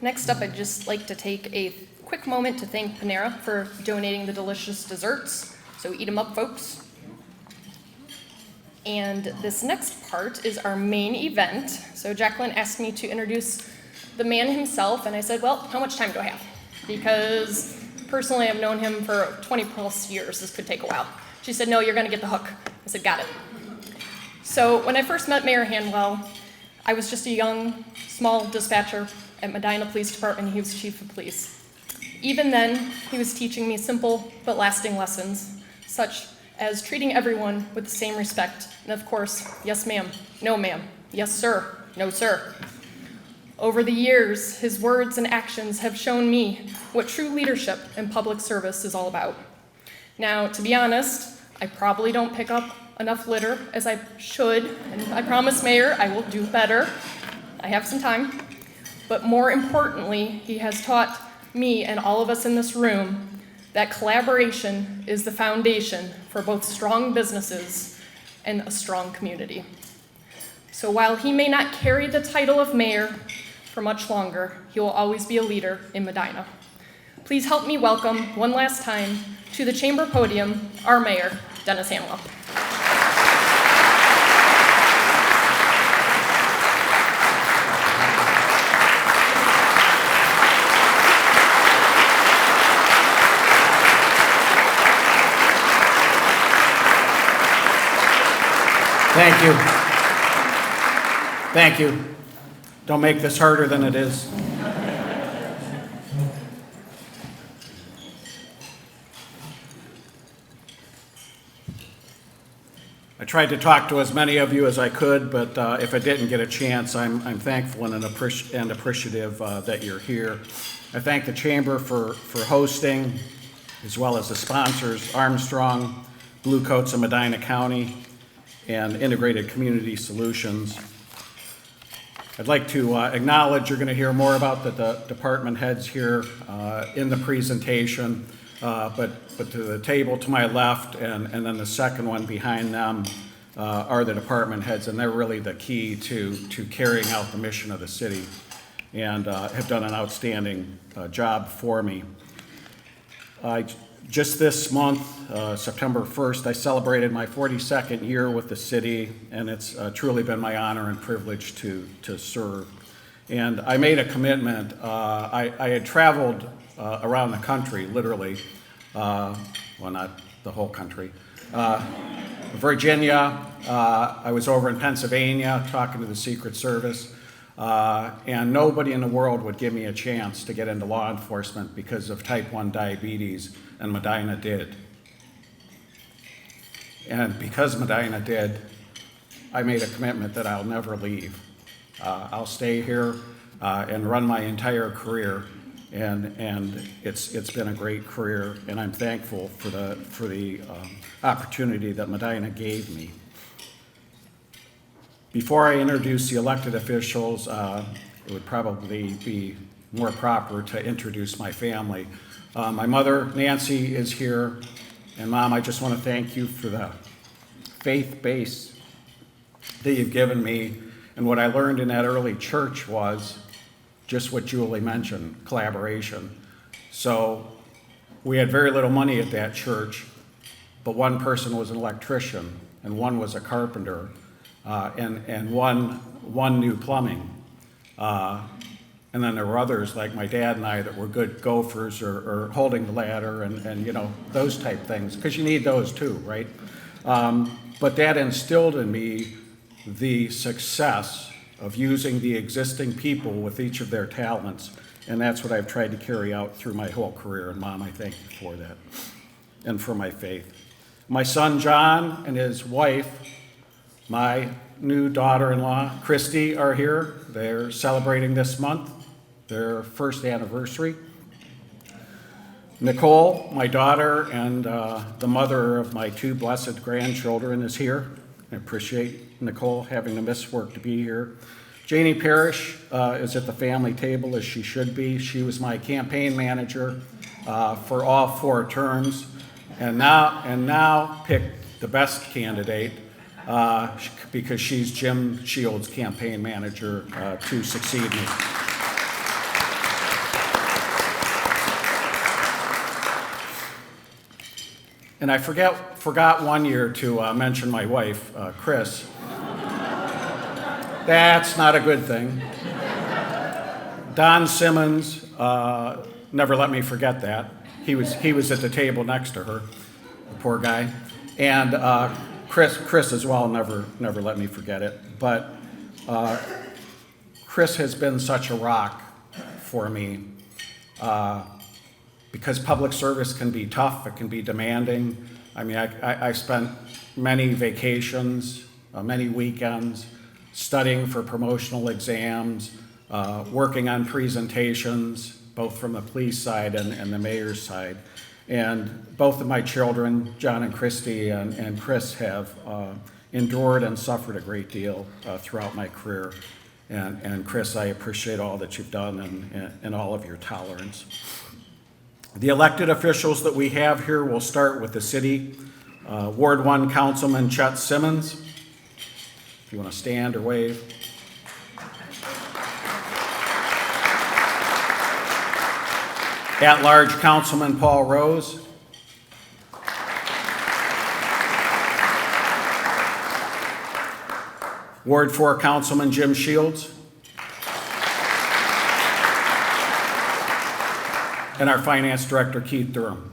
Next up, I'd just like to take a quick moment to thank Panera for donating the delicious desserts. So eat them up, folks. And this next part is our main event. So Jacqueline asked me to introduce the man himself, and I said, well, how much time do I have? Because personally, I've known him for 20 plus years. This could take a while. She said, no, you're gonna get the hook. I said, got it. So when I first met Mayor Hanwell, I was just a young, small dispatcher at Medina Police Department. He was chief of police. Even then, he was teaching me simple but lasting lessons, such as treating everyone with the same respect. And of course, yes ma'am, no ma'am, yes sir, no sir. Over the years, his words and actions have shown me what true leadership and public service is all about. Now, to be honest, I probably don't pick up enough litter as I should, and I promise, Mayor, I will do better. I have some time. But more importantly, he has taught me and all of us in this room that collaboration is the foundation for both strong businesses and a strong community. So while he may not carry the title of mayor for much longer, he will always be a leader in Medina. Please help me welcome one last time to the chamber podium, our mayor, Dennis Hanwell. Thank you. Thank you. Don't make this harder than it is. I tried to talk to as many of you as I could, but if I didn't get a chance, I'm thankful and appreciative that you're here. I thank the Chamber for hosting, as well as the sponsors, Armstrong, Blue Coats of Medina County, and Integrated Community Solutions. I'd like to acknowledge you're going to hear more about the department heads here in the presentation, but to the table to my left and then the second one behind them are the department heads, and they're really the key to carrying out the mission of the city and have done an outstanding job for me. Just this month, September 1st, I celebrated my 42nd year with the city, and it's truly been my honor and privilege to serve. And I made a commitment. I had traveled around the country, literally, well, not the whole country. Virginia, I was over in Pennsylvania talking to the Secret Service, and nobody in the world would give me a chance to get into law enforcement because of type 1 diabetes, and Medina did. And because Medina did, I made a commitment that I'll never leave. I'll stay here and run my entire career, and it's been a great career, and I'm thankful for the opportunity that Medina gave me. Before I introduce the elected officials, it would probably be more proper to introduce my family. My mother, Nancy, is here, and Mom, I just want to thank you for the faith base that you've given me, and what I learned in that early church was just what Julie mentioned, collaboration. So we had very little money at that church, but one person was an electrician, and one was a carpenter, and one knew plumbing. And then there were others like my dad and I that were good gophers or holding the ladder and you know, those type things, because you need those too, right? But that instilled in me the success of using the existing people with each of their talents, and that's what I've tried to carry out through my whole career, and Mom, I thank you for that, and for my faith. My son John and his wife, my new daughter-in-law, Christy, are here. They're celebrating this month their first anniversary. Nicole, my daughter, and the mother of my two blessed grandchildren is here. I appreciate Nicole having to miss work to be here. Janie Parrish is at the family table, as she should be. She was my campaign manager for all 4 terms, and now picked the best candidate because she's Jim Shields' campaign manager to succeed me. And I forgot one year to mention my wife, Chris. That's not a good thing. Don Simmons, never let me forget that. He was at the table next to her, the poor guy. And Chris as well, never let me forget it. But Chris has been such a rock for me because public service can be tough, it can be demanding. I mean, I spent many vacations, many weekends studying for promotional exams, working on presentations, both from the police side and the mayor's side. And both of my children, John and Christy and Chris, have endured and suffered a great deal throughout my career. And Chris, I appreciate all that you've done and all of your tolerance. The elected officials that we have here will start with the city. Ward 1 Councilman Chet Simmons. If you want to stand or wave. At-large Councilman Paul Rose. Ward 4 Councilman Jim Shields. And our Finance Director, Keith Durham.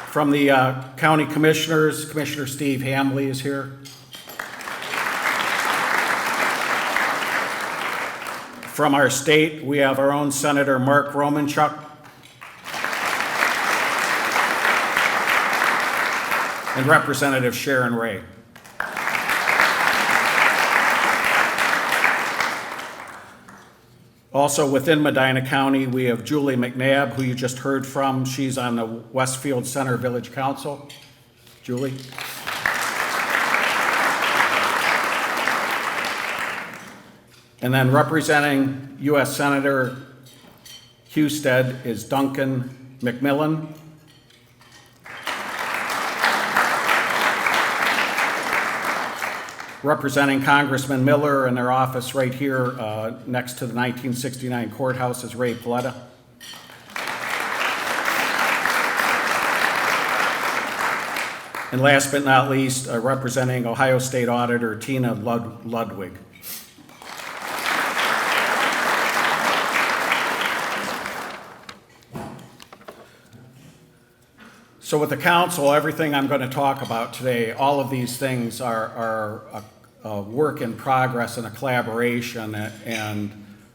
From the County Commissioners, Commissioner Steve Hambley is here. From our state, we have our own Senator Mark Romanchuk. And Representative Sharon Ray. Also within Medina County, we have Julie McNabb, who you just heard from. She's on the Westfield Center Village Council. Julie. And then representing U.S. Senator Husted is Duncan McMillan. Representing Congressman Miller in their office right here next to the 1969 courthouse is Ray Paletta. And last but not least, representing Ohio State Auditor Tina Ludwig. So with the council, everything I'm going to talk about today, all of these things are a work in progress and a collaboration and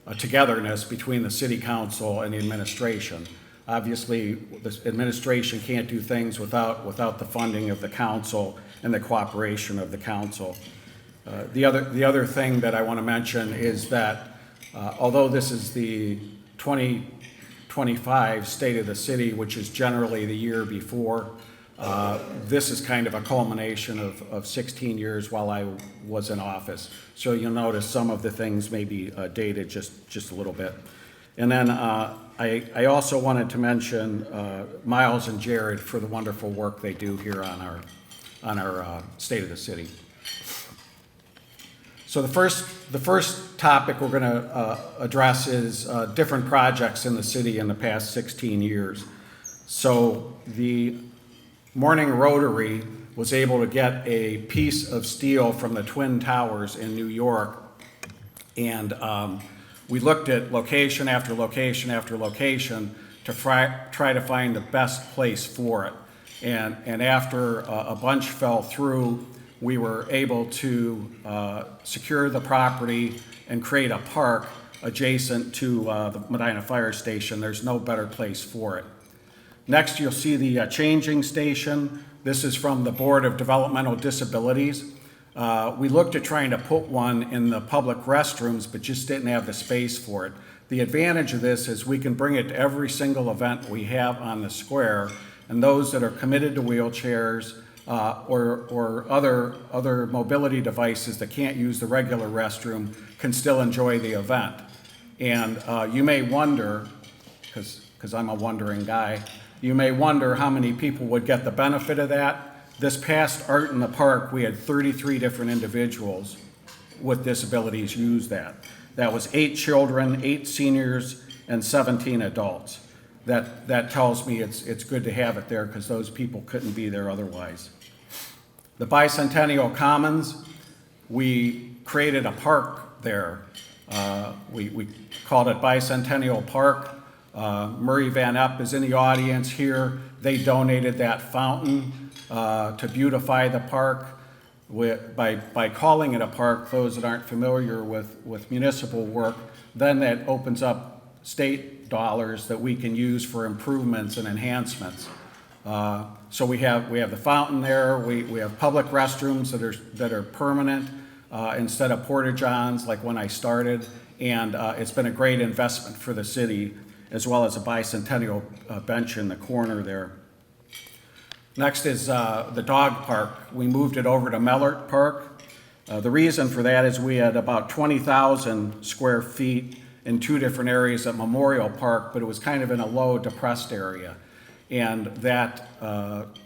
a togetherness between the city council and the administration. Obviously, the administration can't do things without the funding of the council and the cooperation of the council. The other thing that I want to mention is that although this is the 2025 State of the City, which is generally the year before, this is kind of a culmination of 16 years while I was in office. So you'll notice some of the things may be dated just a little bit. And then I also wanted to mention Miles and Jared for the wonderful work they do here on our State of the City. So the first topic we're going to address is different projects in the city in the past 16 years. So the Morning Rotary was able to get a piece of steel from the Twin Towers in New York, and we looked at location after location after location to try to find the best place for it. And after a bunch fell through, we were able to secure the property and create a park adjacent to the Medina Fire Station. There's no better place for it. Next, you'll see the changing station. This is from the Board of Developmental Disabilities. We looked at trying to put one in the public restrooms, but just didn't have the space for it. The advantage of this is we can bring it to every single event we have on the square, and those that are committed to wheelchairs or other mobility devices that can't use the regular restroom can still enjoy the event. And you may wonder, because I'm a wondering guy, you may wonder how many people would get the benefit of that. This past Art in the Park, we had 33 different individuals with disabilities use that. That was 8 children, 8 seniors, and 17 adults. that tells me it's good to have it there because those people couldn't be there otherwise. The Bicentennial Commons, we created a park there. We called it Bicentennial Park. Murray Van Epp is in the audience here. They donated that fountain to beautify the park. By calling it a park, those that aren't familiar with municipal work, then that opens up state dollars that we can use for improvements and enhancements. So we have the fountain there. We have public restrooms that are permanent instead of porta-johns like when I started, and it's been a great investment for the city, as well as a bicentennial bench in the corner there. Next is the dog park. We moved it over to Mellert Park. The reason for that is we had about 20,000 square feet in two different areas at Memorial Park, but it was kind of in a low, depressed area. And that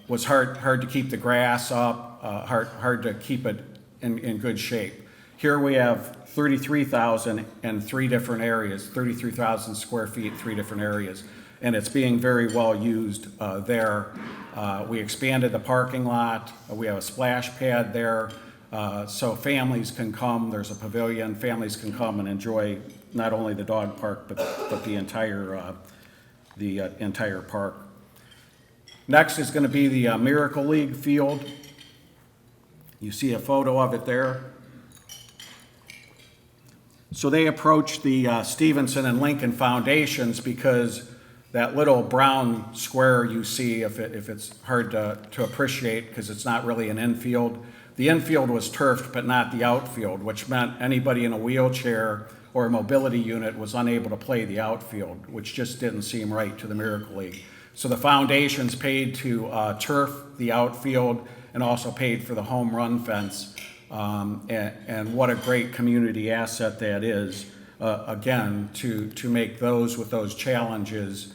was hard to keep the grass up, hard to keep it in good shape. Here we have 33,000 in three different areas, 33,000 square feet, three different areas. And it's being very well used there. We expanded the parking lot. We have a splash pad there. So families can come, there's a pavilion, families can come and enjoy not only the dog park, but the entire park. Next is going to be the Miracle League field. You see a photo of it there. So they approached the Stevenson and Lincoln Foundations because that little brown square you see, if it's hard to appreciate because it's not really an infield, the infield was turfed but not the outfield, which meant anybody in a wheelchair or a mobility unit was unable to play the outfield, which just didn't seem right to the Miracle League. So the foundations paid to turf the outfield and also paid for the home run fence. And what a great community asset that is, again, to make those with those challenges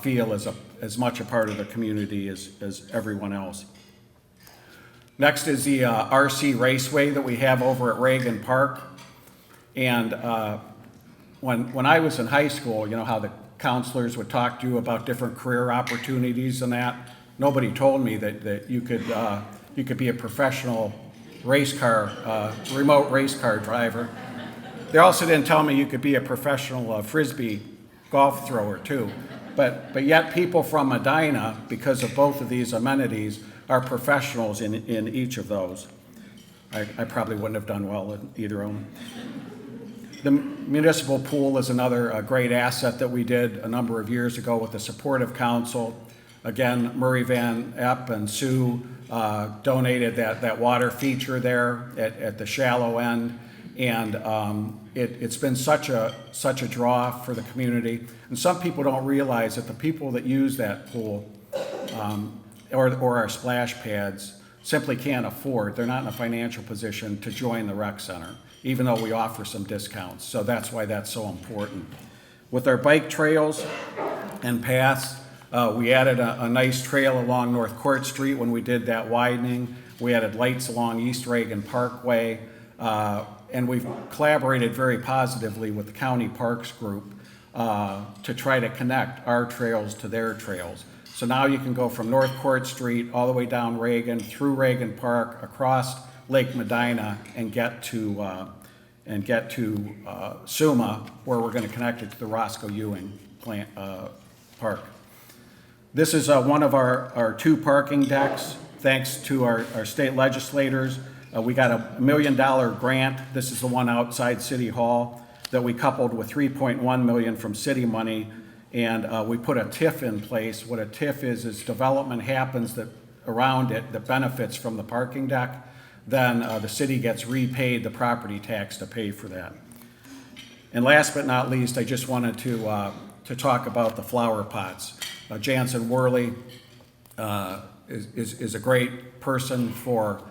feel as much a part of the community as everyone else. Next is the RC Raceway that we have over at Reagan Park. And when I was in high school, you know how the counselors would talk to you about different career opportunities and that. Nobody told me that you could be a professional remote race car driver. They also didn't tell me you could be a professional frisbee golf thrower too. But yet people from Medina, because of both of these amenities, are professionals in each of those. I probably wouldn't have done well in either of them. The municipal pool is another great asset that we did a number of years ago with the support of council. Again, Murray Van Epp and Sue donated that water feature there at the shallow end, and it's been such a draw for the community. And some people don't realize that the people that use that pool or our splash pads simply can't afford. They're not in a financial position to join the rec center, even though we offer some discounts. So that's why that's so important. With our bike trails and paths, we added a nice trail along North Court Street when we did that widening. We added lights along East Reagan Parkway, and we've collaborated very positively with the County Parks Group to try to connect our trails to their trails. So now you can go from North Court Street all the way down Reagan, through Reagan Park, across Lake Medina, and get to Suma, where we're going to connect it to the Roscoe Ewing Park. This is one of our two parking decks. Thanks to our state legislators, we got a $1 million grant. This is the one outside City Hall that we coupled with $3.1 million from city money, and we put a TIF in place. What a TIF is development happens around it that benefits from the parking deck. Then the city gets repaid the property tax to pay for that. And last but not least, I just wanted to talk about the flower pots. Jansen Worley is a great person for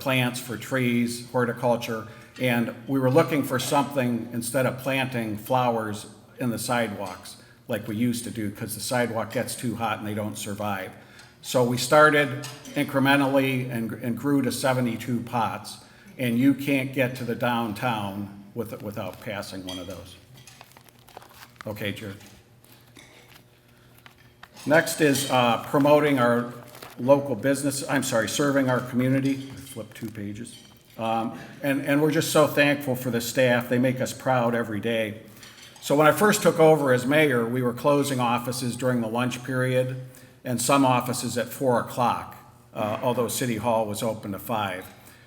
plants, for trees, horticulture, and we were looking for something instead of planting flowers in the sidewalks like we used to do, because the sidewalk gets too hot and they don't survive. So we started incrementally and grew to 72 pots, and you can't get to the downtown without passing one of those. Okay, Jared. Next is promoting our local business, serving our community. Flip 2 pages. And we're just so thankful for the staff. They make us proud every day. So when I first took over as mayor, we were closing offices during the lunch period and some offices at 4 o'clock, although City Hall was open to 5.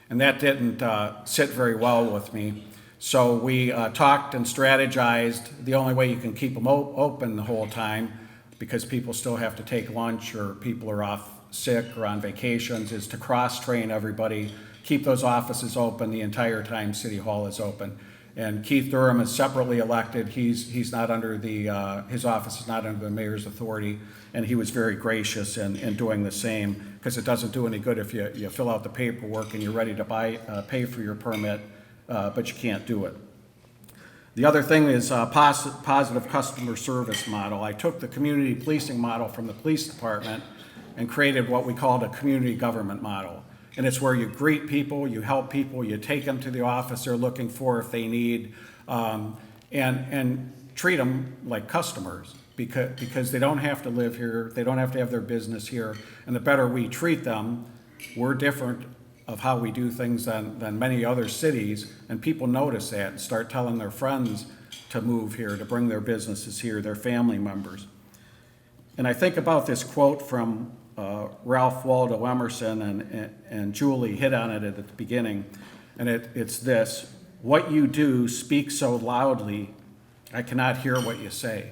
And that didn't sit very well with me. So we talked and strategized the only way you can keep them open the whole time, because people still have to take lunch or people are off sick or on vacations, is to cross-train everybody, keep those offices open the entire time City Hall is open. And Keith Durham is separately elected. He's not under his office is not under the mayor's authority, and he was very gracious in doing the same, because it doesn't do any good if you fill out the paperwork and you're ready to pay for your permit, but you can't do it. The other thing is positive customer service model. I took the community policing model from the police department and created what we called a community government model. And it's where you greet people, you help people, you take them to the office they're looking for if they need, and treat them like customers, because they don't have to live here, they don't have to have their business here, and the better we treat them, we're different of how we do things than many other cities, and people notice that and start telling their friends to move here, to bring their businesses here, their family members. And I think about this quote from Ralph Waldo Emerson, and Julie hit on it at the beginning, and it's this: what you do speaks so loudly, I cannot hear what you say.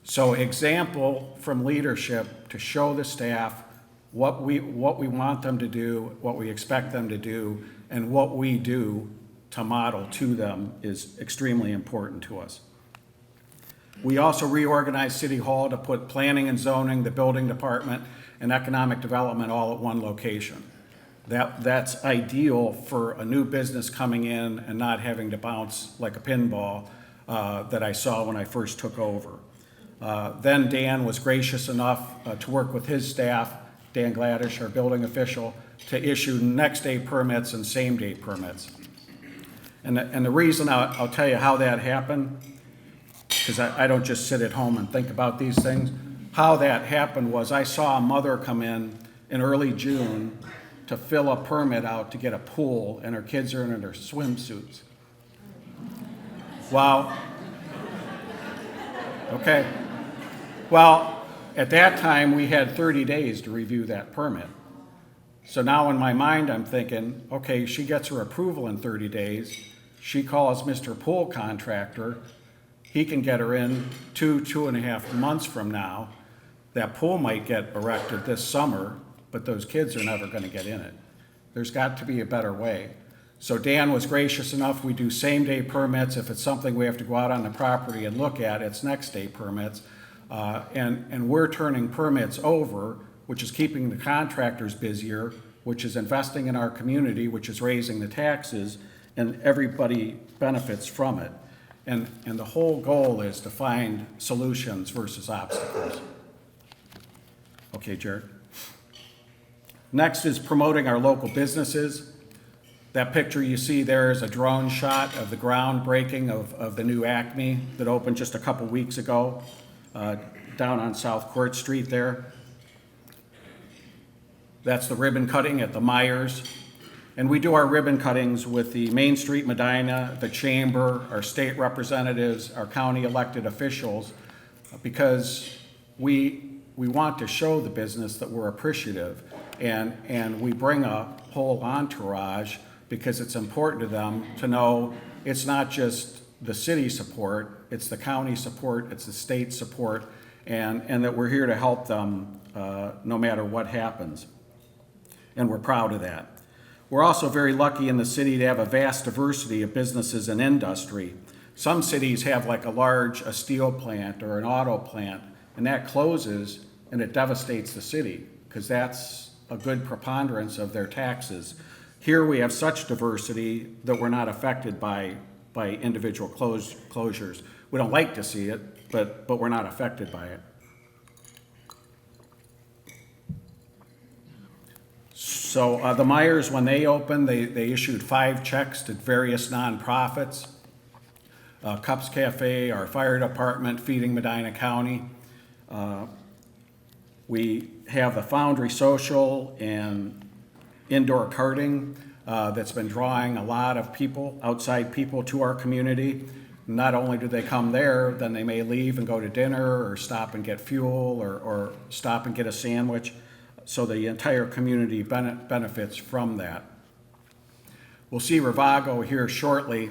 So example from leadership to show the staff what we want them to do, what we expect them to do, and what we do to model to them is extremely important to us. We also reorganized City Hall to put planning and zoning, the building department, and economic development all at one location. That's ideal for a new business coming in and not having to bounce like a pinball that I saw when I first took over. Then Dan was gracious enough to work with his staff, Dan Gladish, our building official, to issue next day permits and same day permits. And the reason I'll tell you how that happened, because I don't just sit at home and think about these things. How that happened was I saw a mother come in early June to fill a permit out to get a pool, and her kids are in their swimsuits. Well, okay. Well, at that time, we had 30 days to review that permit. So now in my mind, I'm thinking, okay, she gets her approval in 30 days. She calls Mr. Pool Contractor. He can get her in 2.5 months from now. That pool might get erected this summer, but those kids are never going to get in it. There's got to be a better way. So Dan was gracious enough. We do same day permits. If it's something we have to go out on the property and look at, it's next day permits. And we're turning permits over, which is keeping the contractors busier, which is investing in our community, which is raising the taxes, and everybody benefits from it. And the whole goal is to find solutions versus obstacles. Okay, Jared. Next is promoting our local businesses. That picture you see there is a drone shot of the groundbreaking of the new Acme that opened just a couple weeks ago down on South Court Street there. That's the ribbon cutting at the Myers. And we do our ribbon cuttings with the Main Street Medina, the Chamber, our state representatives, our county elected officials, because we want to show the business that we're appreciative, and we bring a whole entourage because it's important to them to know it's not just the city support, it's the county support, it's the state support, and that we're here to help them no matter what happens. And we're proud of that. We're also very lucky in the city to have a vast diversity of businesses and industry. Some cities have like a steel plant or an auto plant, and that closes and it devastates the city because that's a good preponderance of their taxes. Here we have such diversity that we're not affected by individual closures. We don't like to see it, but we're not affected by it. So the Myers, when they opened, they issued 5 checks to various nonprofits. Cups Cafe, our fire department, Feeding Medina County. We have the Foundry Social and indoor karting that's been drawing a lot of people, outside people, to our community. Not only do they come there, then they may leave and go to dinner or stop and get fuel or stop and get a sandwich. So the entire community benefits from that. We'll see Ravago here shortly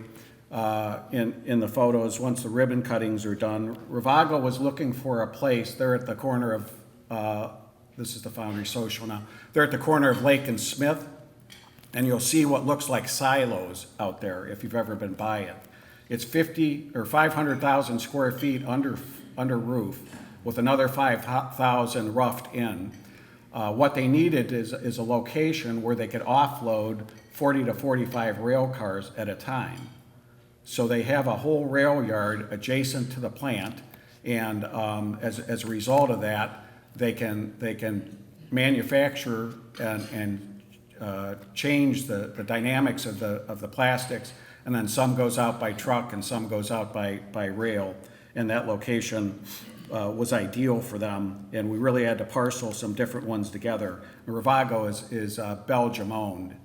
in the photos once the ribbon cuttings are done. Ravago was looking for a place. They're at the corner of, this is the Foundry Social now. They're at the corner of Lake and Smith, and you'll see what looks like silos out there if you've ever been by it. It's 50 or 500,000 square feet under roof with another 5,000 roughed in. What they needed is a location where they could offload 40 to 45 rail cars at a time. So they have a whole rail yard adjacent to the plant, and as a result of that, they can manufacture and change the dynamics of the plastics. And then some goes out by truck and some goes out by rail. And that location was ideal for them. And we really had to parcel some different ones together. Ravago is Belgium owned.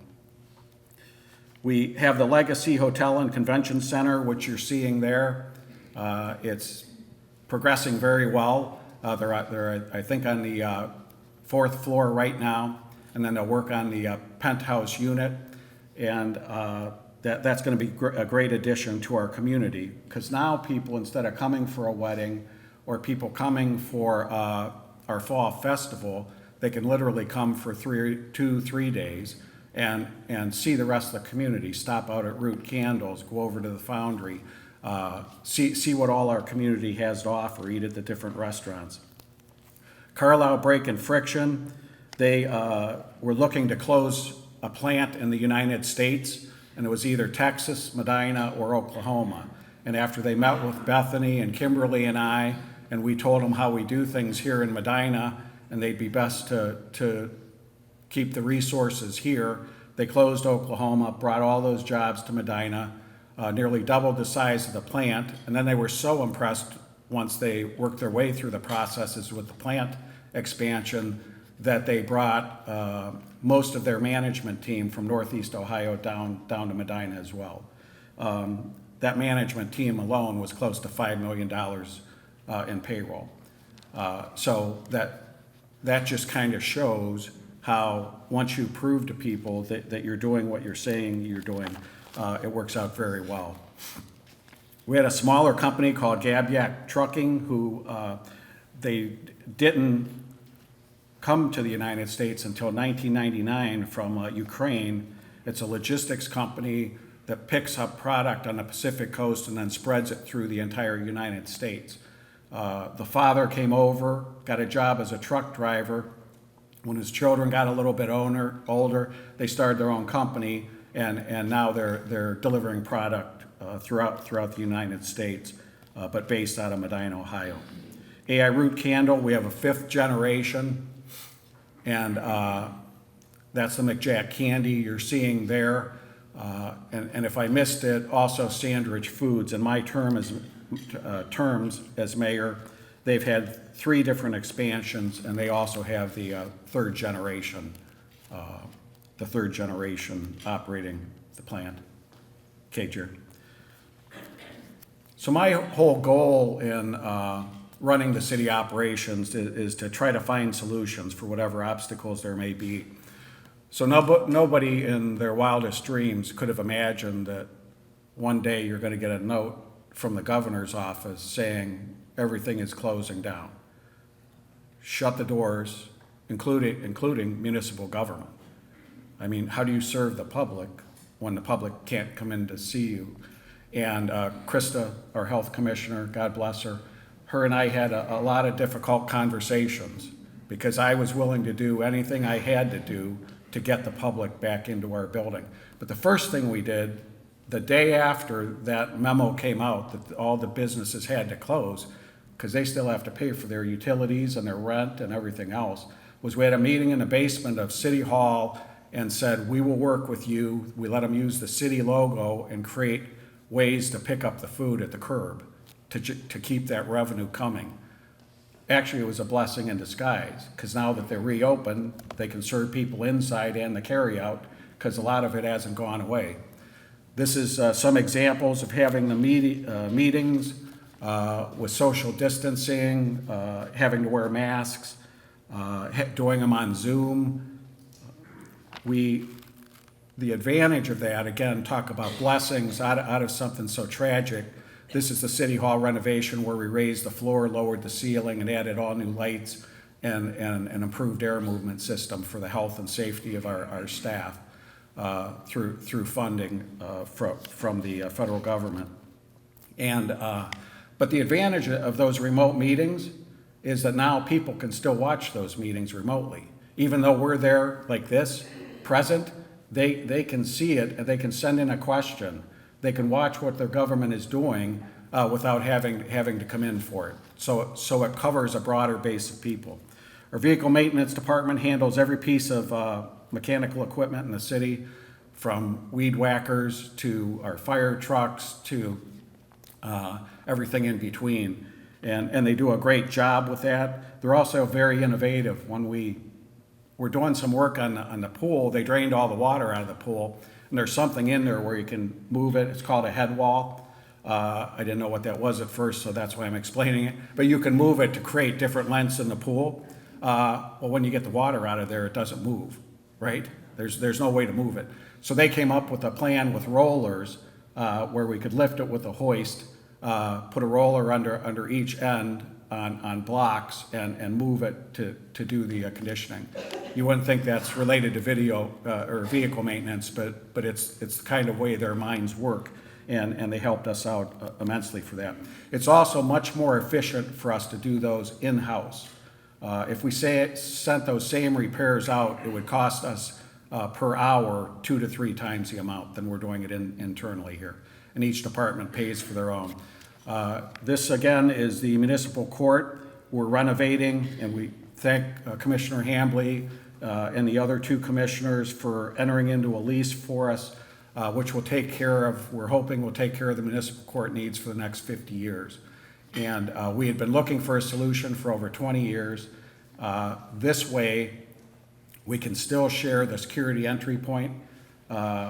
We have the Legacy Hotel and Convention Center, which you're seeing there. It's progressing very well. They're I think, on the fourth floor right now. And then they'll work on the penthouse unit. And that's going to be a great addition to our community, because now people, instead of coming for a wedding or people coming for our fall festival, they can literally come for 3 days and see the rest of the community, stop out at Root Candles, go over to the Foundry, see what all our community has to offer, eat at the different restaurants. Carlisle Brake and Friction, they were looking to close a plant in the United States, and it was either Texas, Medina, or Oklahoma. And after they met with Bethany and Kimberly and I, and we told them how we do things here in Medina, and they'd be best to keep the resources here, they closed Oklahoma, brought all those jobs to Medina, nearly doubled the size of the plant, and then they were so impressed once they worked their way through the processes with the plant expansion that they brought most of their management team from Northeast Ohio down to Medina as well. That management team alone was close to $5 million in payroll. So that just kind of shows how once you prove to people that you're doing what you're saying you're doing, it works out very well. We had a smaller company called Gabyak Trucking who they didn't come to the United States until 1999 from Ukraine. It's a logistics company that picks up product on the Pacific coast and then spreads it through the entire United States. The father came over, got a job as a truck driver. When his children got a little bit older, they started their own company, and now they're delivering product throughout the United States, but based out of Medina, Ohio. AI Root Candle, we have a 5th generation. And that's the McJack candy you're seeing there. And if I missed it, also Sandridge Foods. In my terms as mayor, they've had 3 different expansions, and they also have the 3rd generation, operating the plant. Okay, Jerry. So my whole goal in running the city operations is to try to find solutions for whatever obstacles there may be. So nobody in their wildest dreams could have imagined that one day you're going to get a note from the governor's office saying everything is closing down. Shut the doors, including municipal government. I mean, how do you serve the public when the public can't come in to see you? And Krista, our health commissioner, God bless her, her and I had a lot of difficult conversations because I was willing to do anything I had to do to get the public back into our building. But the first thing we did, the day after that memo came out that all the businesses had to close, because they still have to pay for their utilities and their rent and everything else, was we had a meeting in the basement of City Hall and said, we will work with you. We let them use the city logo and create ways to pick up the food at the curb to keep that revenue coming. actually, it was a blessing in disguise, because now that they're reopened, they can serve people inside and the carryout, because a lot of it hasn't gone away. This is some examples of having the meetings with social distancing, having to wear masks, doing them on Zoom. The advantage of that, again, talk about blessings out of something so tragic. This is the City Hall renovation where we raised the floor, lowered the ceiling, and added all new lights and an improved air movement system for the health and safety of our staff through funding from the federal government. But the advantage of those remote meetings is that now people can still watch those meetings remotely. Even though we're there like this, present, they can see it and they can send in a question. They can watch what their government is doing without having to come in for it. So it covers a broader base of people. Our vehicle maintenance department handles every piece of mechanical equipment in the city, from weed whackers to our fire trucks to everything in between. And they do a great job with that. They're also very innovative. When we were doing some work on the pool, they drained all the water out of the pool, and there's something in there where you can move it. It's called a head wall. I didn't know what that was at first, so that's why I'm explaining it. But you can move it to create different lengths in the pool. Well, when you get the water out of there, it doesn't move, right? There's no way to move it. So they came up with a plan with rollers where we could lift it with a hoist, put a roller under each end on blocks and move it to do the conditioning. You wouldn't think that's related to video or vehicle maintenance, but it's the kind of way their minds work, and they helped us out immensely for that. It's also much more efficient for us to do those in-house. If we sent those same repairs out, it would cost us per hour 2 to 3 times the amount than we're doing it internally here. And each department pays for their own. This again is the municipal court. We're renovating, and we thank Commissioner Hambley and the other 2 commissioners for entering into a lease for us, which will take care of, we're hoping will take care of the municipal court needs for the next 50 years. And we had been looking for a solution for over 20 years. This way, we can still share the security entry point.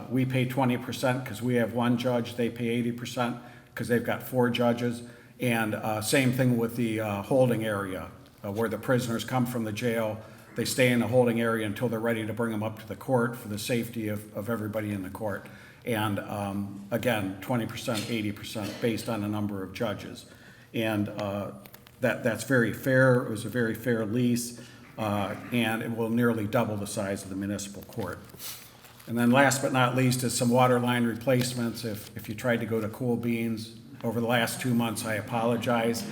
We pay 20% because we have 1 judge. They pay 80% because they've got 4 judges. And same thing with the holding area where the prisoners come from the jail. They stay in the holding area until they're ready to bring them up to the court for the safety of everybody in the court. And again, 20%, 80% based on the number of judges. And that's very fair. It was a very fair lease, and it will nearly double the size of the municipal court. And then last but not least is some water line replacements. If you tried to go to Cool Beans over the last 2 months, I apologize.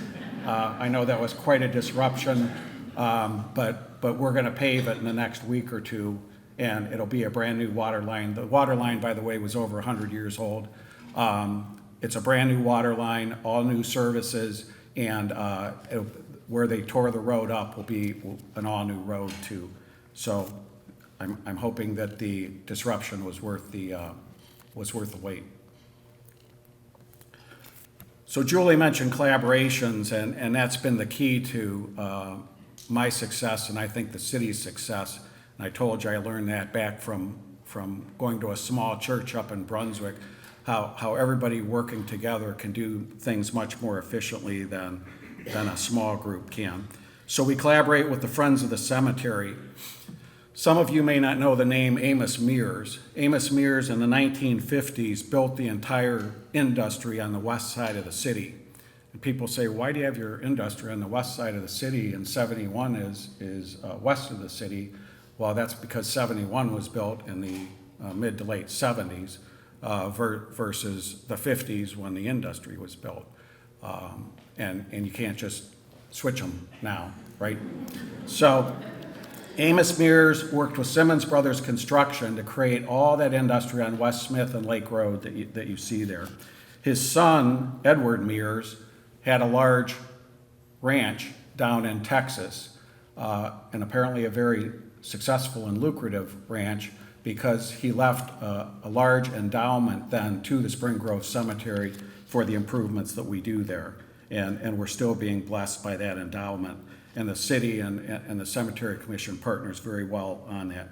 I know that was quite a disruption, but we're going to pave it in the next week or 2, and it'll be a brand new water line. The water line, by the way, was over 100 years old. It's a brand new water line, all new services, and where they tore the road up will be an all new road too. So I'm hoping that the disruption was worth the wait. So Julie mentioned collaborations, and that's been the key to my success, and I think the city's success. And I told you I learned that back from going to a small church up in Brunswick, how everybody working together can do things much more efficiently than a small group can. So we collaborate with the Friends of the Cemetery. Some of you may not know the name Amos Mears. Amos Mears in the 1950s built the entire industry on the west side of the city. And people say, why do you have your industry on the west side of the city and 71 is west of the city? Well, that's because 71 was built in the mid to late 70s. Versus the 50s when the industry was built. And you can't just switch them now, right? So Amos Mears worked with Simmons Brothers Construction to create all that industry on West Smith and Lake Road that you see there. His son, Edward Mears, had a large ranch down in Texas, and apparently a very successful and lucrative ranch, because he left a large endowment then to the Spring Grove Cemetery for the improvements that we do there. And we're still being blessed by that endowment. and the city and the Cemetery Commission partners very well on that.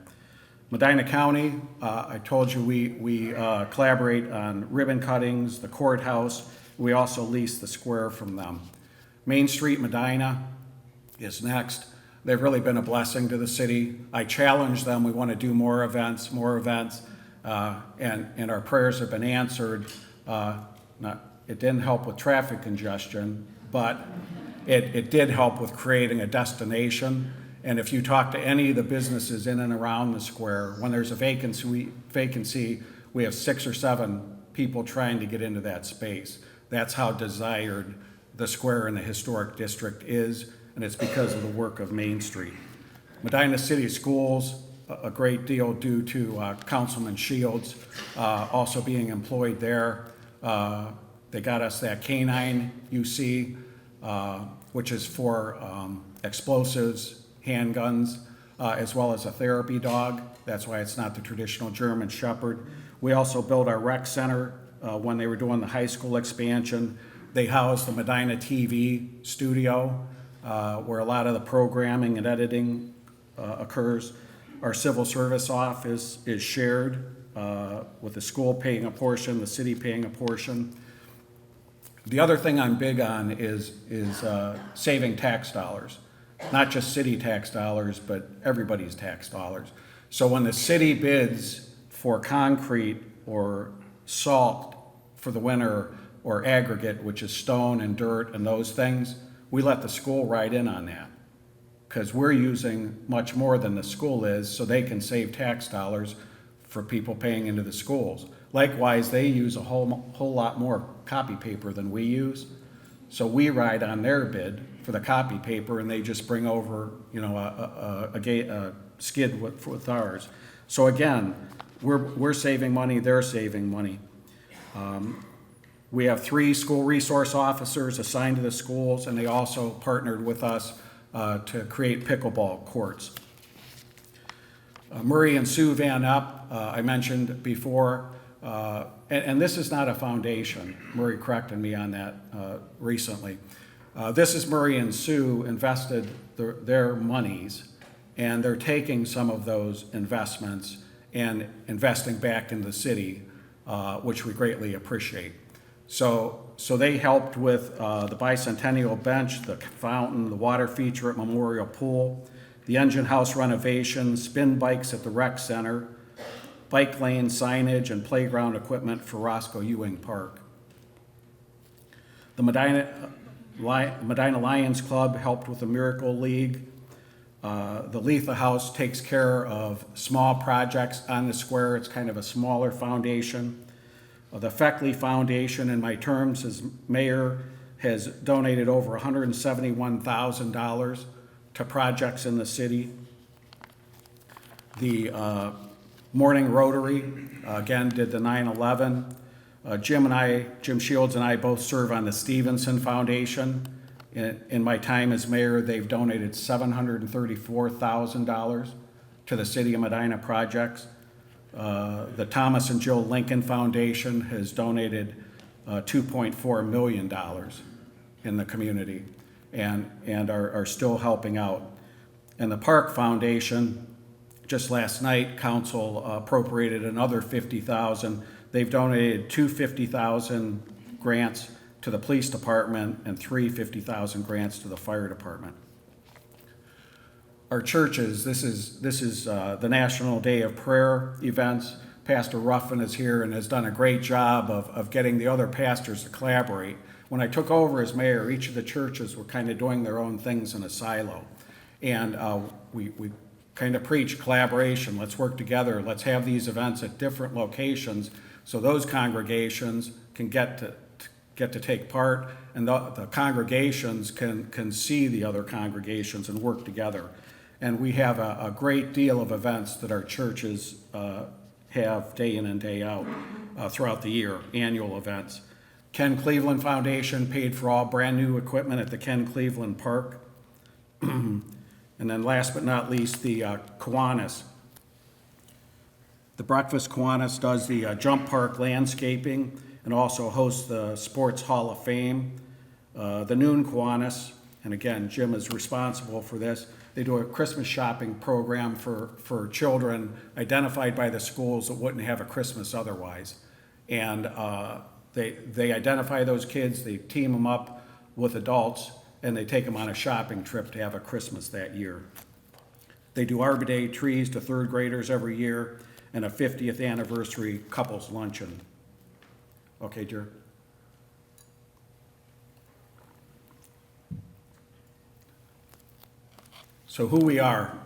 Medina County, I told you we collaborate on ribbon cuttings, the courthouse. We also lease the square from them. Main Street Medina is next. They've really been a blessing to the city. I challenge them. We want to do more events, and our prayers have been answered. It didn't help with traffic congestion, but it did help with creating a destination. And if you talk to any of the businesses in and around the square, when there's a vacancy, we have 6 or 7 people trying to get into that space. That's how desired the square in the historic district is, and it's because of the work of Main Street. Medina City Schools, a great deal due to Councilman Shields also being employed there. They got us that canine UC, which is for explosives, handguns, as well as a therapy dog. That's why it's not the traditional German Shepherd. We also built our rec center when they were doing the high school expansion. They housed the Medina TV studio, where a lot of the programming and editing occurs. Our civil service office is shared with the school paying a portion, the city paying a portion. The other thing I'm big on is saving tax dollars, not just city tax dollars, but everybody's tax dollars. So when the city bids for concrete or salt for the winter or aggregate, which is stone and dirt and those things, we let the school ride in on that because we're using much more than the school is, so they can save tax dollars for people paying into the schools. Likewise, they use a whole lot more copy paper than we use, so we ride on their bid for the copy paper, and they just bring over, a skid with ours. So again, we're saving money, they're saving money. We have 3 school resource officers assigned to the schools, and they also partnered with us to create pickleball courts. Murray and Sue Van Epp, I mentioned before, and this is not a foundation. Murray corrected me on that recently. This is Murray and Sue invested their monies, and they're taking some of those investments and investing back in the city, which we greatly appreciate. So they helped with the bicentennial bench, the fountain, the water feature at Memorial Pool, the engine house renovation, spin bikes at the rec center, bike lane signage, and playground equipment for Roscoe Ewing Park. The Medina Lions Club helped with the Miracle League. The Letha House takes care of small projects on the square. It's kind of a smaller foundation. The Feckley Foundation, in my terms as mayor, has donated over $171,000 to projects in the city. The Morning Rotary, again, did the 9/11. Jim Shields and I both serve on the Stevenson Foundation. In my time as mayor, they've donated $734,000 to the City of Medina projects. The Thomas and Jill Lincoln Foundation has donated $2.4 million in the community and are still helping out. And the Park Foundation, just last night, council appropriated another $50,000. They've donated 2 $50,000 grants to the police department and 3 $50,000 grants to the fire department. Our churches, this is the National Day of Prayer events. Pastor Ruffin is here and has done a great job of getting the other pastors to collaborate. When I took over as mayor, each of the churches were kind of doing their own things in a silo. And we kind of preach collaboration. Let's work together. Let's have these events at different locations so those congregations can get to take part, and the congregations can see the other congregations and work together. And we have a great deal of events that our churches have day in and day out throughout the year, annual events. Ken Cleveland Foundation paid for all brand new equipment at the Ken Cleveland Park. And then last but not least, the Kiwanis. The Breakfast Kiwanis does the Jump Park landscaping and also hosts the Sports Hall of Fame. The Noon Kiwanis and again, Jim is responsible for this. They do a Christmas shopping program for children identified by the schools that wouldn't have a Christmas otherwise. And they identify those kids, they team them up with adults, and they take them on a shopping trip to have a Christmas that year. They do Arbor Day trees to third graders every year, and a 50th anniversary couples luncheon. Okay, Jer? So who we are.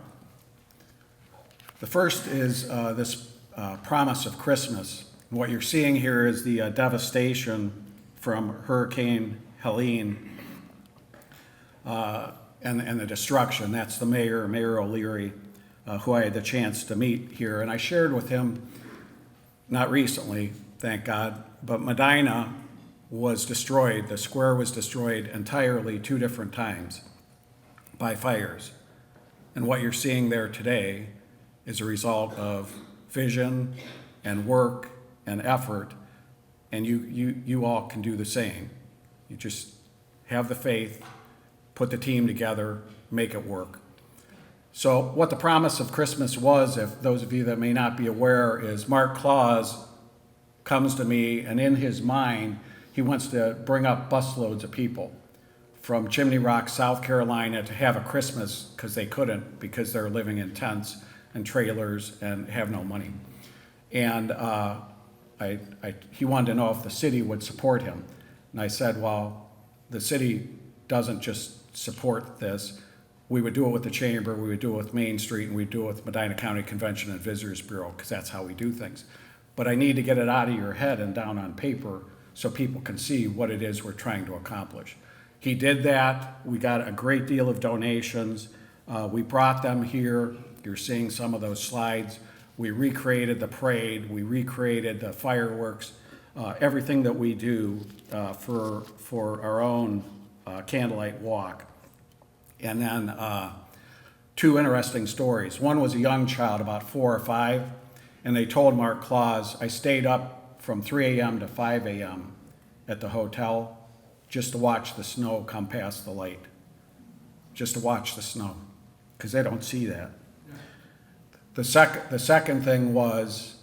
The first is this promise of Christmas. What you're seeing here is the devastation from Hurricane Helene and the destruction. That's the mayor, Mayor O'Leary, who I had the chance to meet here. And I shared with him, not recently, thank God, but Medina was destroyed. The square was destroyed entirely 2 different times by fires. And what you're seeing there today is a result of vision and work and effort, and you all can do the same. You just have the faith, put the team together, make it work. So what the promise of Christmas was, if those of you that may not be aware, is Mark Claus comes to me, and in his mind, he wants to bring up busloads of people from Chimney Rock, South Carolina, to have a Christmas because they couldn't, because they're living in tents and trailers and have no money. And he wanted to know if the city would support him. And I said, well, the city doesn't just support this. We would do it with the chamber, we would do it with Main Street, and we'd do it with Medina County Convention and Visitors Bureau, because that's how we do things. But I need to get it out of your head and down on paper so people can see what it is we're trying to accomplish. He did that. We got a great deal of donations. We brought them here. You're seeing some of those slides. We recreated the parade. We recreated the fireworks. Everything that we do for our own candlelight walk. And then 2 interesting stories. One was a young child, about 4 or 5, and they told Mark Claus, I stayed up from 3 a.m. to 5 a.m. at the hotel just to watch the snow come past the light, just to watch the snow, because they don't see that. The second thing was,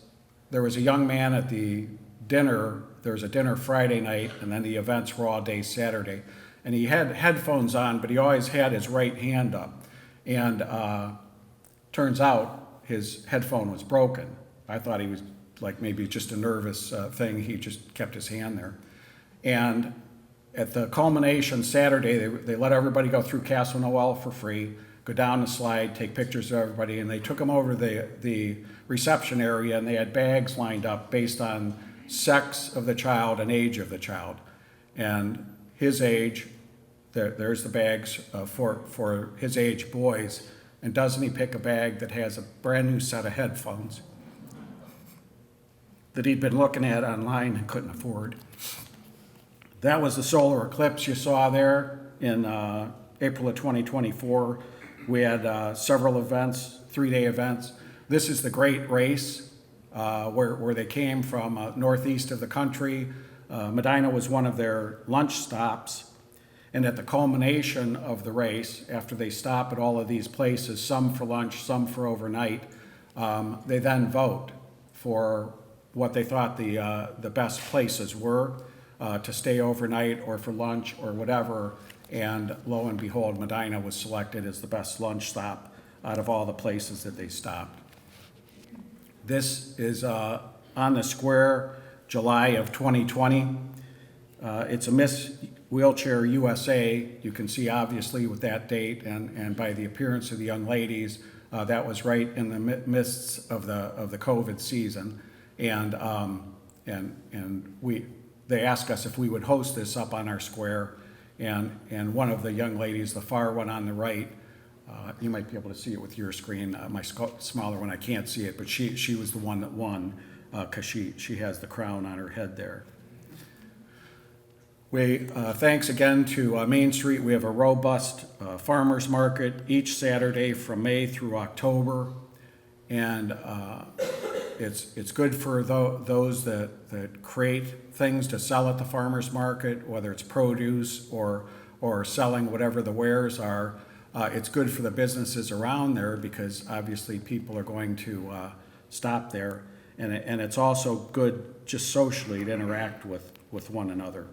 there was a young man at the dinner. There was a dinner Friday night, and then the events were all day Saturday. And he had headphones on, but he always had his right hand up. And turns out his headphone was broken. I thought he was like maybe just a nervous thing. He just kept his hand there. And at the culmination Saturday, they let everybody go through Castle Noel for free, go down the slide, take pictures of everybody, and they took them over the reception area, and they had bags lined up based on sex of the child and age of the child. And his age, there's the bags for his age boys, and doesn't he pick a bag that has a brand new set of headphones that he'd been looking at online and couldn't afford. That was the solar eclipse you saw there in April of 2024. We had several events, 3-day events. This is the Great Race, where they came from northeast of the country. Medina was one of their lunch stops. And at the culmination of the race, after they stop at all of these places, some for lunch, some for overnight, they then vote for what they thought the best places were to stay overnight or for lunch or whatever. And lo and behold, Medina was selected as the best lunch stop out of all the places that they stopped. This is on the square, July of 2020. It's a Miss Wheelchair USA. You can see obviously with that date and by the appearance of the young ladies, that was right in the midst of the COVID season. And they asked us if we would host this up on our square. And one of the young ladies, the far one on the right, you might be able to see it with your screen. My smaller one, I can't see it, but she was the one that won because she has the crown on her head there. Thanks again to Main Street. We have a robust farmers market each Saturday from May through October. And it's good for those that create things to sell at the farmers market, whether it's produce or or selling whatever the wares are. It's good for the businesses around there because obviously people are going to stop there. And it's also good just socially to interact with one another.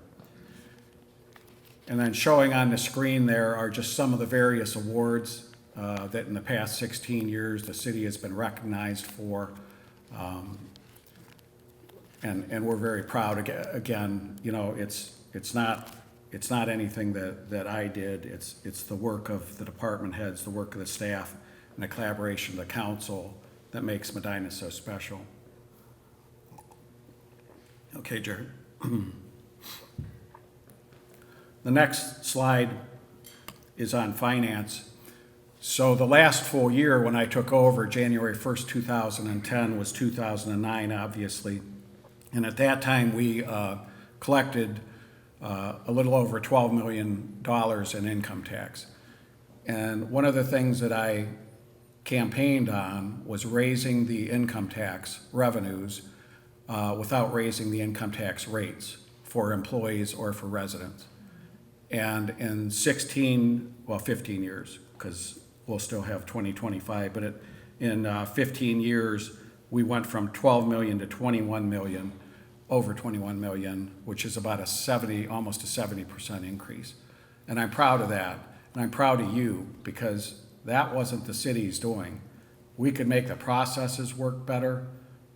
And then showing on the screen there are just some of the various awards that in the past 16 years the city has been recognized for. And we're very proud. Again, you know, it's not anything that I did. It's the work of the department heads, the work of the staff, and the collaboration of the council that makes Medina so special. Okay, Jared. The next slide is on finance. So the last full year when I took over, January 1st, 2010, was 2009, obviously. And at that time, we collected a little over $12 million in income tax. And one of the things that I campaigned on was raising the income tax revenues without raising the income tax rates for employees or for residents. And in 15 years, because we'll still have 2025, but in 15 years, we went from 12 million to 21 million, over 21 million, which is about almost a 70% increase. And I'm proud of that. And I'm proud of you because that wasn't the city's doing. We could make the processes work better,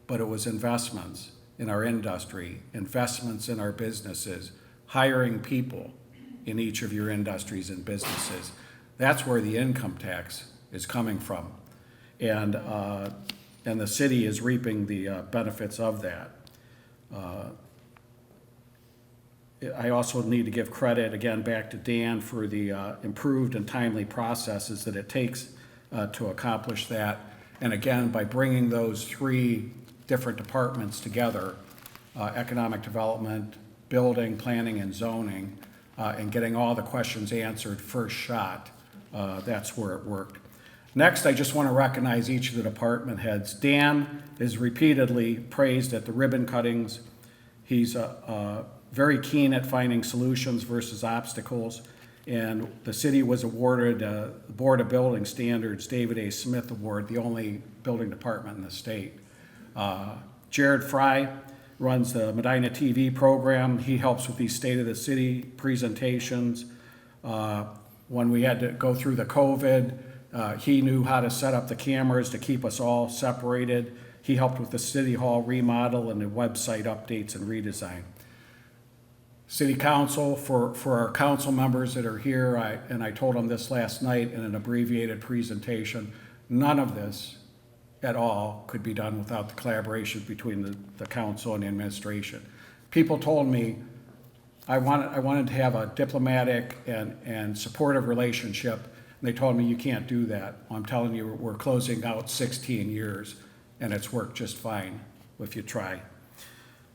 but it was investments in our industry, investments in our businesses, hiring people in each of your industries and businesses. That's where the income tax is coming from. And the city is reaping the benefits of that. I also need to give credit again back to Dan for the improved and timely processes that it takes to accomplish that. And again, by bringing those three different departments together, economic development, building, planning, and zoning, and getting all the questions answered first shot, that's where it worked. Next, I just want to recognize each of the department heads. Dan is repeatedly praised at the ribbon cuttings. He's very keen at finding solutions versus obstacles. And the city was awarded the Board of Building Standards David A. Smith Award, the only building department in the state. Jared Fry runs the Medina TV program. He helps with these State of the City presentations. When we had to go through the COVID, he knew how to set up the cameras to keep us all separated. He helped with the City Hall remodel and the website updates and redesign. City Council, for our council members that are here, I told them this last night in an abbreviated presentation, none of this at all could be done without the collaboration between the council and the administration. People told me I wanted to have a diplomatic and supportive relationship, and they told me you can't do that. Well, I'm telling you, we're closing out 16 years, and it's worked just fine if you try.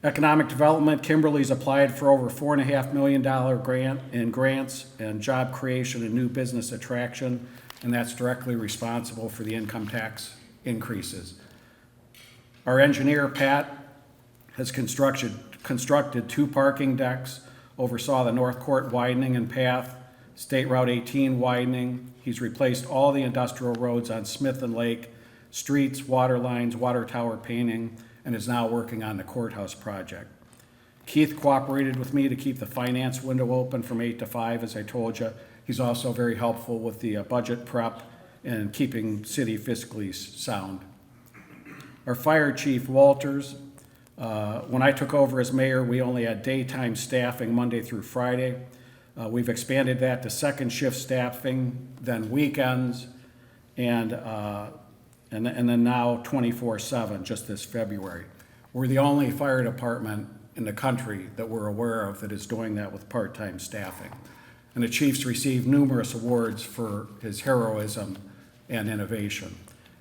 Economic development, Kimberly's applied for over $4.5 million grant in grants and job creation and new business attraction, and that's directly responsible for the income tax increases. Our engineer, Pat, has constructed 2 parking decks, oversaw the North Court widening and path, State Route 18 widening. He's replaced all the industrial roads on Smith and Lake, streets, water lines, water tower painting, and is now working on the courthouse project. Keith cooperated with me to keep the finance window open from 8 to 5, as I told you. He's also very helpful with the budget prep and keeping city fiscally sound. Our fire chief, Walters, when I took over as mayor, we only had daytime staffing Monday through Friday. We've expanded that to second shift staffing, then weekends, and then now 24/7, just this February. We're the only fire department in the country that we're aware of that is doing that with part-time staffing. And the chief's received numerous awards for his heroism and innovation.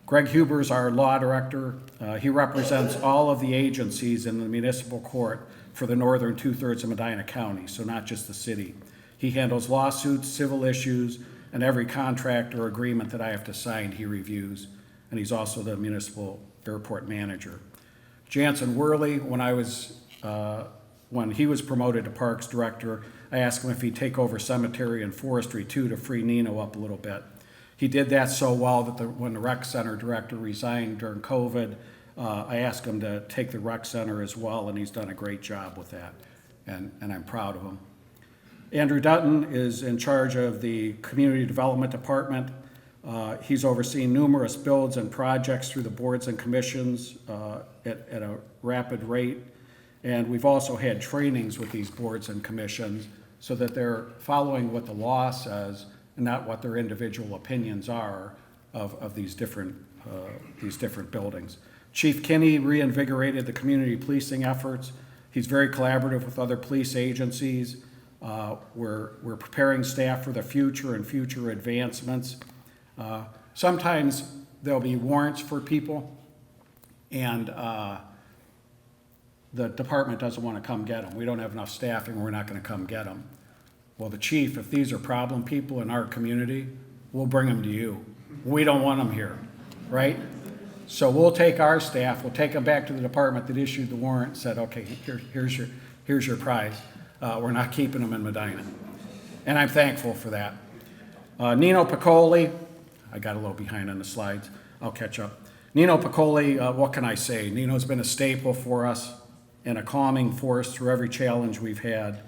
Greg Huber's our law director. He represents all of the agencies in the municipal court for the northern 2/3 of Medina County, so not just the city. He handles lawsuits, civil issues, and every contract or agreement that I have to sign, he reviews. And he's also the municipal airport manager. Jansen Worley, when he was promoted to parks director, I asked him if he'd take over cemetery and forestry too to free Nino up a little bit. He did that so well that when the rec center director resigned during COVID, I asked him to take the rec center as well, and he's done a great job with that, and I'm proud of him. Andrew Dutton is in charge of the Community Development Department. He's overseen numerous builds and projects through the boards and commissions at a rapid rate. And we've also had trainings with these boards and commissions so that they're following what the law says and not what their individual opinions are of these different buildings. Chief Kinney reinvigorated the community policing efforts. He's very collaborative with other police agencies. We're preparing staff for the future and future advancements. Sometimes there'll be warrants for people, and the department doesn't want to come get them. We don't have enough staffing, we're not going to come get them. Well, the chief, if these are problem people in our community, we'll bring them to you. We don't want them here, right? So we'll take our staff, we'll take them back to the department that issued the warrant and said, okay, here's your prize. We're not keeping them in Medina. And I'm thankful for that. Nino Piccoli, I got a little behind on the slides. I'll catch up. Nino Piccoli, what can I say? Nino's been a staple for us and a calming force through every challenge we've had.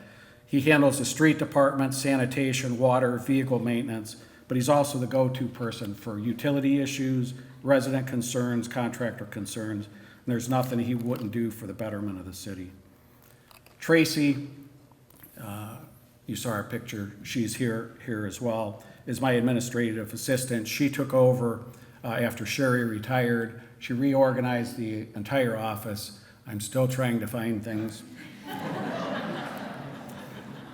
He handles the street department, sanitation, water, vehicle maintenance, but he's also the go-to person for utility issues, resident concerns, contractor concerns, and there's nothing he wouldn't do for the betterment of the city. Tracy, you saw our picture, she's here as well, is my administrative assistant. She took over after Sherry retired. She reorganized the entire office. I'm still trying to find things.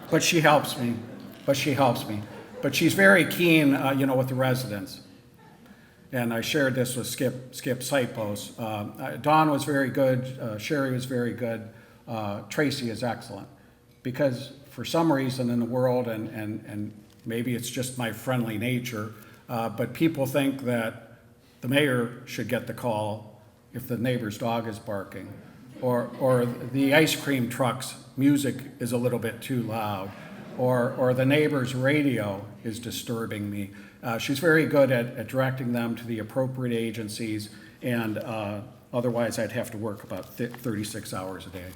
But she helps me. But she's very keen, with the residents. And I shared this with Skip Sipos. Dawn was very good. Sherry was very good. Tracy is excellent. Because for some reason in the world, and maybe it's just my friendly nature, but people think that the mayor should get the call if the neighbor's dog is barking, or the ice cream truck's music is a little bit too loud, or the neighbor's radio is disturbing me. She's very good at directing them to the appropriate agencies, and otherwise I'd have to work about 36 hours a day.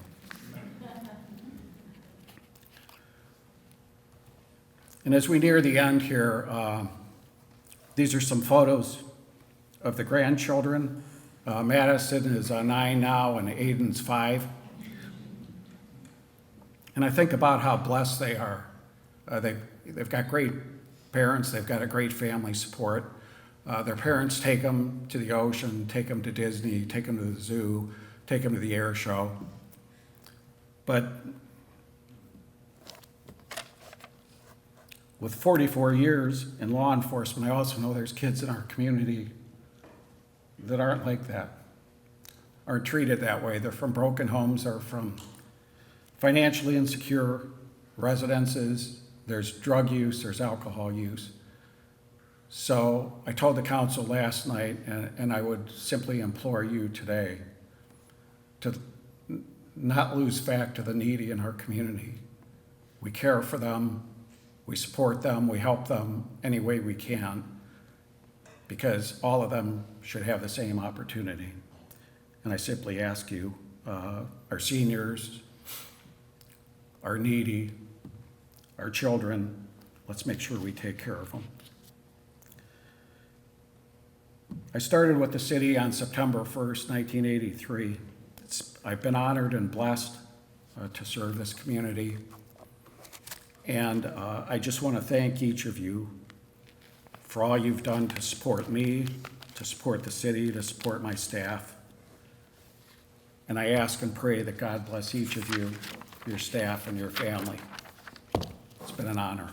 And as we near the end here, these are some photos of the grandchildren. Madison is 9 now, and Aiden's 5. And I think about how blessed they are. They've got great parents. They've got a great family support. Their parents take them to the ocean, take them to Disney, take them to the zoo, take them to the air show. But with 44 years in law enforcement, I also know there's kids in our community that aren't like that, aren't treated that way. They're from broken homes, they're from financially insecure residences, there's drug use, there's alcohol use. So I told the council last night, and I would simply implore you today to not lose fact of the needy in our community. We care for them, we support them, we help them any way we can, because all of them should have the same opportunity. And I simply ask you, our seniors, our needy, our children, let's make sure we take care of them. I started with the city on September 1st, 1983. I've been honored and blessed to serve this community. And I just want to thank each of you for all you've done to support me, to support the city, to support my staff. And I ask and pray that God bless each of you, your staff, and your family. It's been an honor.